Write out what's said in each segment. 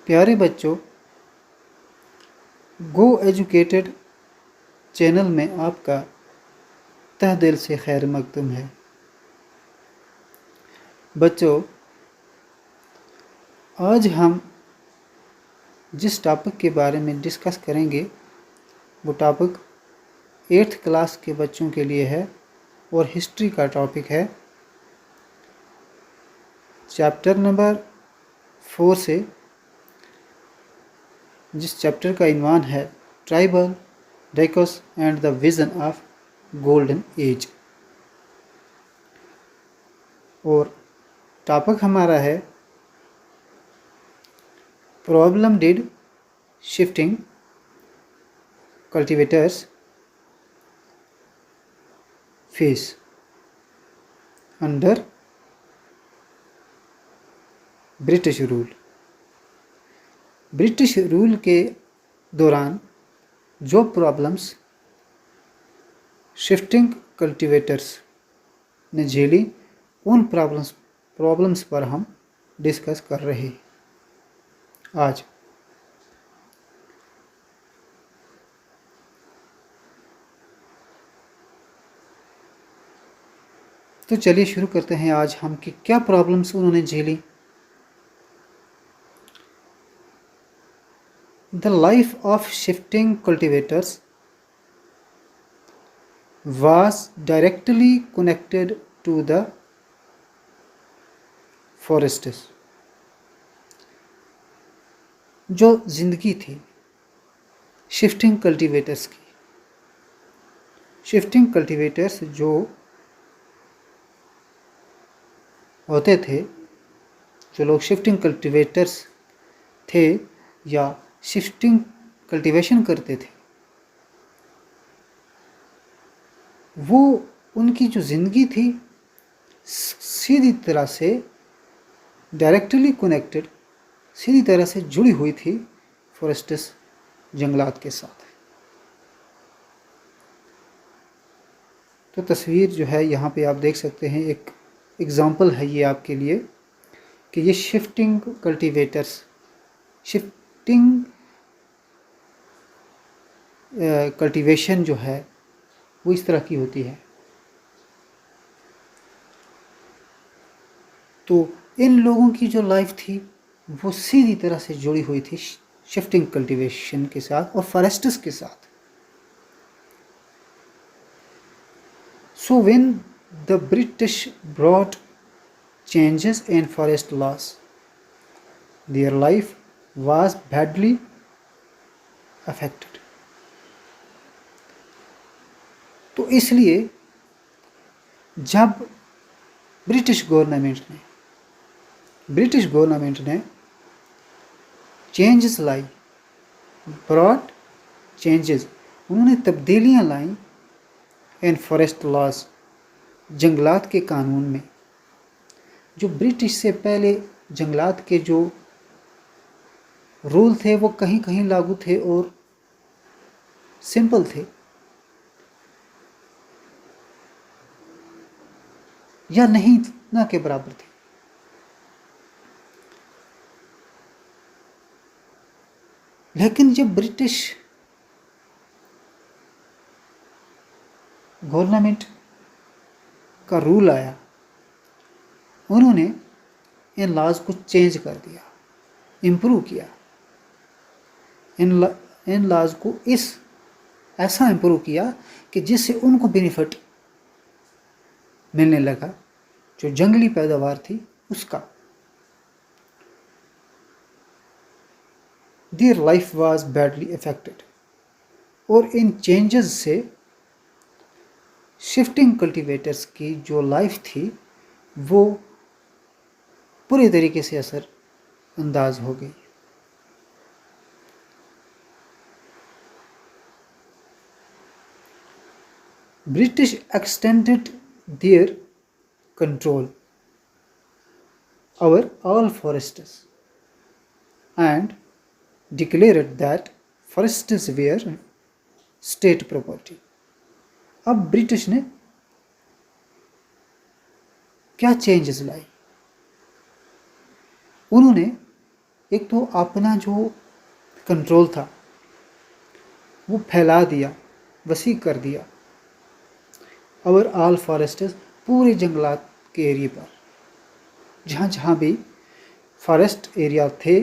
प्यारे बच्चों, गो educated channel में आपका तहे दिल से खैर मकदूम है। बच्चों, आज हम जिस टॉपिक के बारे में डिस्कस करेंगे वो टॉपिक 8th क्लास के बच्चों के लिए है और हिस्ट्री का टॉपिक है। चैप्टर नंबर 4 से, जिस चैप्टर का इन्वान है tribal dikus and the vision of golden age, और टॉपिक हमारा है problem did shifting cultivators face under British rule. British rule के दौरान जो प्रॉब्लम्स शिफ्टिंग कल्टीवेटर्स ने झेली, उन प्रॉब्लम्स पर हम डिस्कस कर रहे हैं आज। तो चलिए शुरू करते हैं आज हम कि क्या प्रॉब्लम्स उन्होंने झेली। The life of shifting cultivators was directly connected to the forests. जो ज़िंदगी थी शिफ्टिंग कल्टीवेटर्स की, शिफ्टिंग कल्टीवेटर्स जो होते थे, जो लोग शिफ्टिंग कल्टीवेटर्स थे या शिफ्टिंग कल्टीवेशन करते थे, वो उनकी जो ज़िंदगी थी सीधी तरह से डायरेक्टली कनेक्टेड, सीधी तरह से जुड़ी हुई थी फॉरेस्ट्स, जंगलात के साथ। तो तस्वीर जो है यहाँ पे आप देख सकते हैं, एक एग्ज़ाम्पल है ये आपके लिए कि ये शिफ्टिंग कल्टीवेटर्स, शिफ्टिंग कल्टीवेशन जो है वो इस तरह की होती है। तो इन लोगों की जो लाइफ थी वो सीधी तरह से जुड़ी हुई थी शिफ्टिंग कल्टीवेशन के साथ और फॉरेस्ट्स के साथ। So when the British brought changes in forest laws, their life was badly affected. तो इसलिए जब ब्रिटिश गवर्नमेंट ने चेंजेस लाई, ब्रॉड चेंजेस, उन्होंने तब्दीलियां लाई इन फॉरेस्ट लॉज, जंगलात के कानून में। जो ब्रिटिश से पहले जंगलात के जो रूल थे वो कहीं कहीं लागू थे और सिंपल थे या नहीं ना के बराबर थे। लेकिन जब ब्रिटिश गवर्नमेंट का रूल आया, उन्होंने इन लॉज को चेंज कर दिया, इम्प्रूव किया। इन लॉज को ऐसा इम्प्रूव किया कि जिससे उनको बेनिफिट मिलने लगा, जो जंगली पैदावार थी उसका। There life was badly affected, और इन चेंजेस से शिफ्टिंग कल्टीवेटर्स की जो लाइफ थी वो पूरे तरीके से असर अंदाज हो गई। British extended their control over all forests and declared that forests were state property. अब ब्रिटिश ने क्या चेंजेस लाई? उन्होंने एक तो अपना जो कंट्रोल था वो फैला दिया, वसी कर दिया। और ऑल फॉरेस्टर्स, पूरे जंगलात के एरिया पर जहाँ जहाँ भी फॉरेस्ट एरिया थे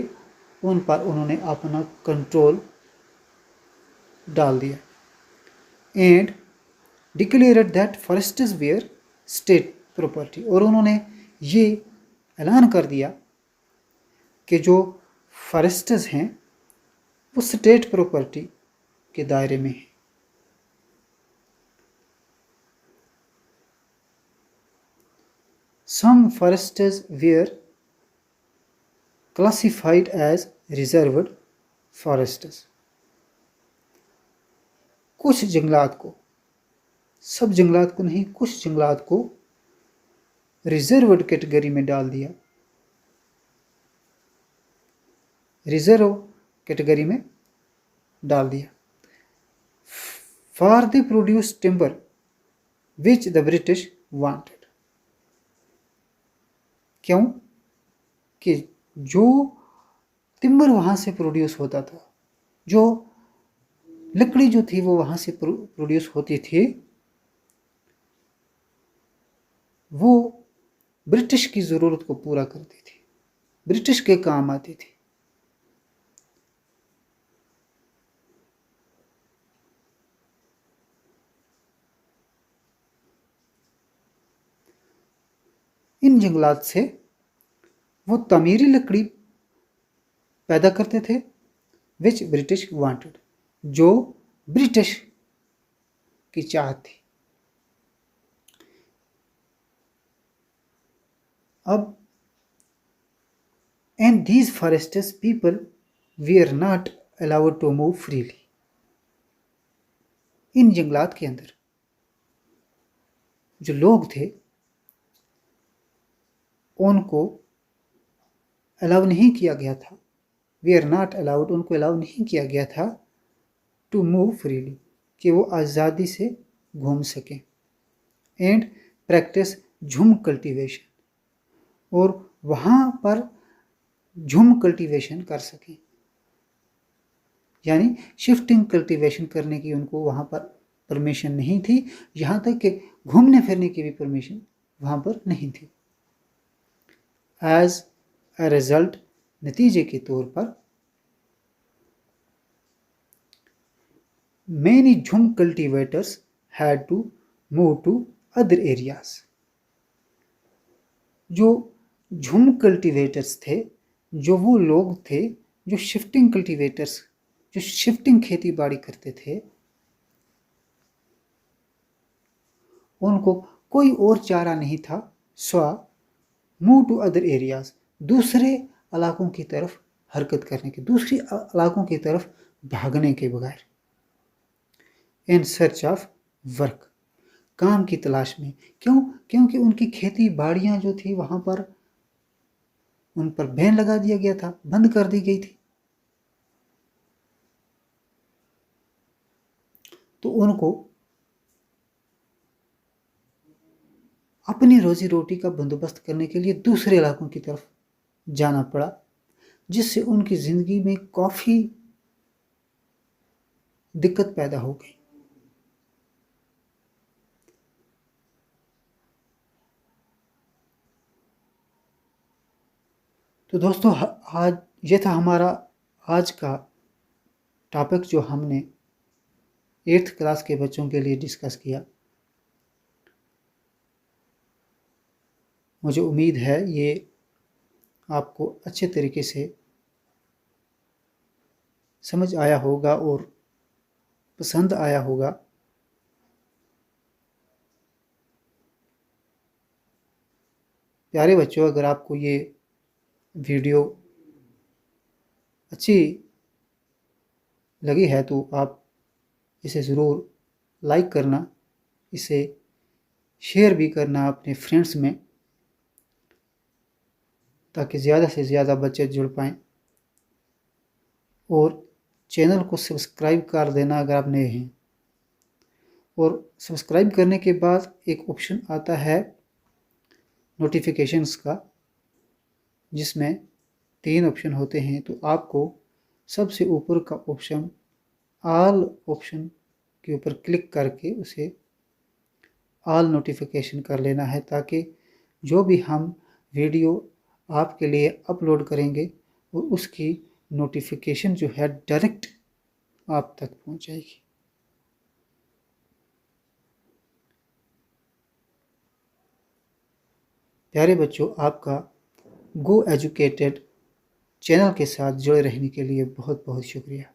उन पर उन्होंने अपना कंट्रोल डाल दिया। And declared that forests were state property, और उन्होंने ये ऐलान कर दिया कि जो फॉरेस्ट्स हैं वो स्टेट प्रॉपर्टी के दायरे में है। Some forests were classified as reserved forests, कुछ जंगलात को, सब जंगलात को नहीं, कुछ जंगलात को रिजर्व्ड कैटेगरी में डाल दिया, रिजर्व कैटेगरी में डाल दिया। For the produce timber which the British wanted, क्यों कि जो टिम्बर वहाँ से प्रोड्यूस होता था, जो लकड़ी जो थी वो वहाँ से प्रोड्यूस होती थी, वो ब्रिटिश की ज़रूरत को पूरा करती थी, ब्रिटिश के काम आती थी। इन जंगलात से वो तमीरी लकड़ी पैदा करते थे, विच ब्रिटिश वांटेड, जो ब्रिटिश की चाहत थी। अब and these forests people we are not allowed to move freely, इन जंगलात के अंदर जो लोग थे उनको अलाउ नहीं किया गया था, वी आर नॉट अलाउड, उनको अलाउ नहीं किया गया था टू मूव फ्रीली, कि वो आज़ादी से घूम सकें। एंड प्रैक्टिस झुम कल्टीवेशन, और वहाँ पर झुम कल्टीवेशन कर सकें, यानी शिफ्टिंग कल्टीवेशन करने की उनको वहाँ पर परमिशन नहीं थी, यहाँ तक कि घूमने फिरने की भी परमिशन वहाँ पर नहीं थी। एज अ रिजल्ट, नतीजे के तौर पर many झुम cultivators had to move to other areas, जो झुम कल्टीवेटर्स थे, जो वो लोग थे जो शिफ्टिंग कल्टीवेटर्स, जो शिफ्टिंग खेती बाड़ी करते थे, उनको कोई और चारा नहीं था स्वा मूव टू अदर एरियाज, दूसरे इलाकों की तरफ हरकत करने के, दूसरे इलाकों की तरफ भागने के बगैर। इन सर्च ऑफ वर्क, काम की तलाश में। क्यों? क्योंकि उनकी खेती बाड़ियाँ जो थी वहाँ पर उन पर बैन लगा दिया गया था, बंद कर दी गई थी। तो उनको अपनी रोजी रोटी का बंदोबस्त करने के लिए दूसरे इलाकों की तरफ जाना पड़ा, जिससे उनकी ज़िंदगी में काफ़ी दिक्कत पैदा हो गई। तो दोस्तों, आज ये था हमारा आज का टॉपिक जो हमने 8th क्लास के बच्चों के लिए डिस्कस किया। मुझे उम्मीद है ये आपको अच्छे तरीके से समझ आया होगा और पसंद आया होगा। प्यारे बच्चों, अगर आपको ये वीडियो अच्छी लगी है तो आप इसे ज़रूर लाइक करना, इसे शेयर भी करना अपने फ्रेंड्स में, ताकि ज़्यादा से ज़्यादा बच्चे जुड़ पाएँ। और चैनल को सब्सक्राइब कर देना अगर आप नए हैं। और सब्सक्राइब करने के बाद एक ऑप्शन आता है नोटिफिकेशंस का, जिसमें 3 ऑप्शन होते हैं, तो आपको सबसे ऊपर का ऑप्शन ऑल ऑप्शन के ऊपर क्लिक करके उसे ऑल नोटिफिकेशन कर लेना है, ताकि जो भी हम वीडियो आपके लिए अपलोड करेंगे वो उसकी नोटिफिकेशन जो है डायरेक्ट आप तक पहुंच जाएगी। प्यारे बच्चों, आपका गो एजुकेटेड चैनल के साथ जुड़े रहने के लिए बहुत बहुत शुक्रिया।